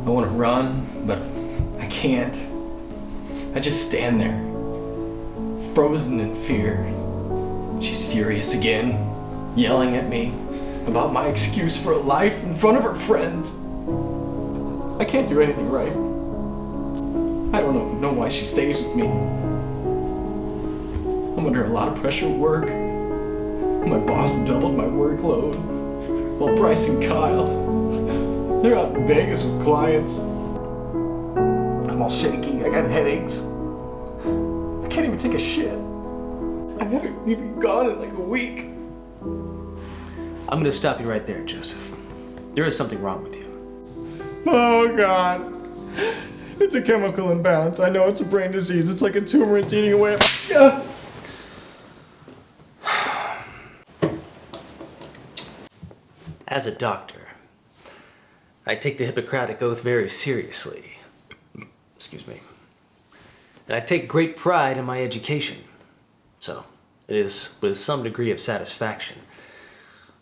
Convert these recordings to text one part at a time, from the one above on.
I want to run, but I can't. I just stand there, frozen in fear. She's furious again, yelling at me about my excuse for a life in front of her friends. I can't do anything right. I don't know why she stays with me. I'm under a lot of pressure at work. My boss doubled my workload, while Bryce and Kyle, they're out in Vegas with clients. I'm all shaky, I got headaches. I can't even take a shit. I haven't even gone in like a week. I'm gonna stop you right there, Joseph. There is something wrong with you. Oh God. It's a chemical imbalance. I know it's a brain disease. It's like a tumor. It's eating away at... As a doctor, I take the Hippocratic Oath very seriously. Excuse me. And I take great pride in my education. So, it is with some degree of satisfaction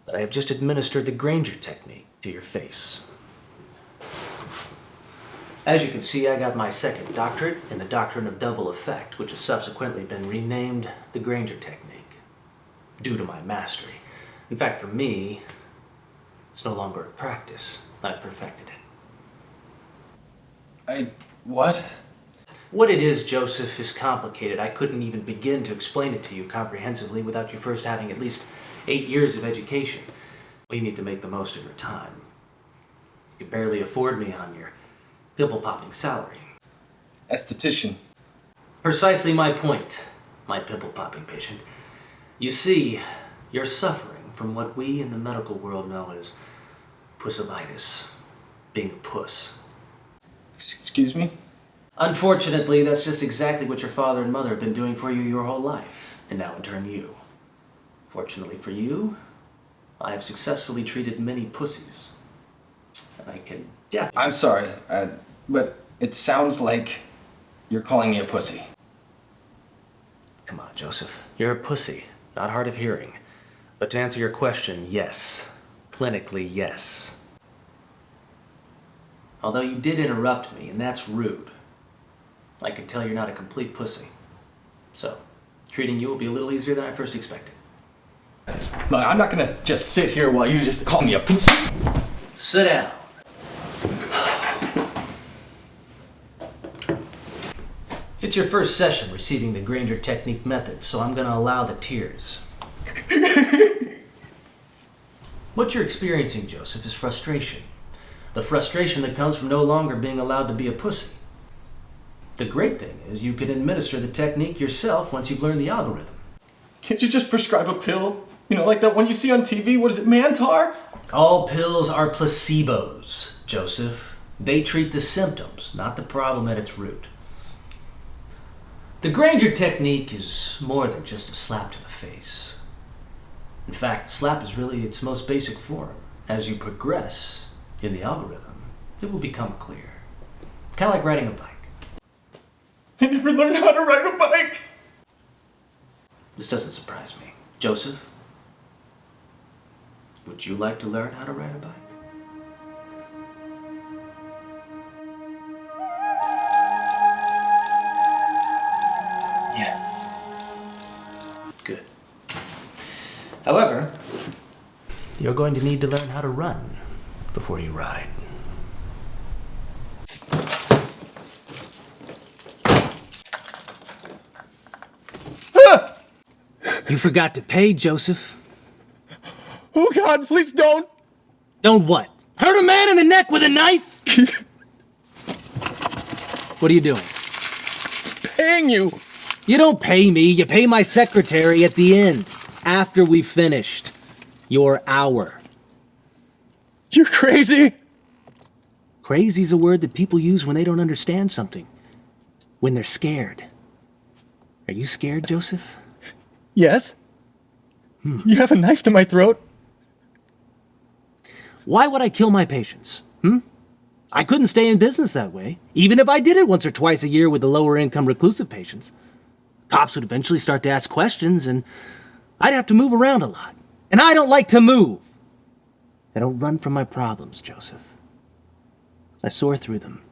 that I have just administered the Granger technique to your face. As you can see, I got my second doctorate in the doctrine of double effect, which has subsequently been renamed the Granger technique, due to my mastery. In fact, for me, it's no longer a practice. I've perfected it. What? What it is, Joseph, is complicated. I couldn't even begin to explain it to you comprehensively without you first having at least 8 years of education. We need to make the most of your time. You can barely afford me on your pimple-popping salary. Esthetician. Precisely my point, my pimple-popping patient. You see, you're suffering from what we in the medical world know as pussivitis, being a puss. Excuse me? Unfortunately, that's just exactly what your father and mother have been doing for you your whole life, and now in turn you. Fortunately for you, I have successfully treated many pussies. And I can definitely... I'm sorry, but it sounds like you're calling me a pussy. Come on, Joseph. You're a pussy, not hard of hearing. But to answer your question, yes. Clinically, yes. Although you did interrupt me, and that's rude. I can tell you're not a complete pussy. So, treating you will be a little easier than I first expected. Look, I'm not gonna just sit here while you just call me a pussy. Sit down. It's your first session receiving the Granger technique method, so I'm gonna allow the tears. What you're experiencing, Joseph, is frustration. The frustration that comes from no longer being allowed to be a pussy. The great thing is you can administer the technique yourself once you've learned the algorithm. Can't you just prescribe a pill? You know, like that one you see on TV? What is it, Mantar? All pills are placebos, Joseph. They treat the symptoms, not the problem at its root. The Granger technique is more than just a slap to the face. In fact, the slap is really its most basic form. As you progress in the algorithm, it will become clear. Kind of like riding a bike. I never learned how to ride a bike! This doesn't surprise me. Joseph, would you like to learn how to ride a bike? Yes. Good. However, you're going to need to learn how to run before you ride. You forgot to pay, Joseph. Oh God, please don't! Don't what? Hurt a man in the neck with a knife? What are you doing? Paying you! You don't pay me, you pay my secretary at the end, after we've finished your hour. You're crazy! Crazy's a word that people use when they don't understand something. When they're scared. Are you scared, Joseph? Yes? You have a knife to my throat? Why would I kill my patients? I couldn't stay in business that way, even if I did it once or twice a year with the lower income reclusive patients. Cops would eventually start to ask questions, and I'd have to move around a lot. And I don't like to move. I don't run from my problems, Joseph. I soar through them.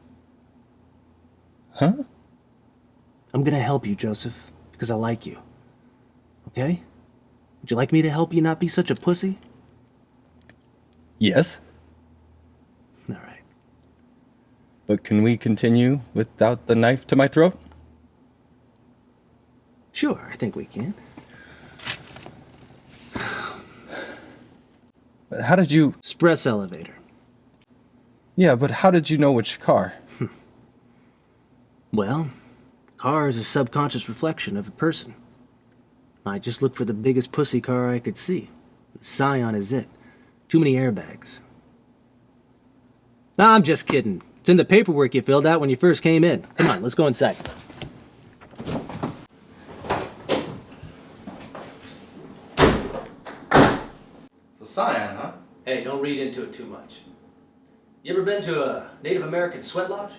Huh? I'm gonna help you, Joseph, because I like you. Okay? Would you like me to help you not be such a pussy? Yes. All right. But can we continue without the knife to my throat? Sure, I think we can. But how did you... Express elevator. Yeah, but how did you know which car? Well, car is a subconscious reflection of a person. I just looked for the biggest pussy car I could see. Scion is it. Too many airbags. Nah, I'm just kidding. It's in the paperwork you filled out when you first came in. Come on, let's go inside. So Scion, huh? Hey, don't read into it too much. You ever been to a Native American sweat lodge?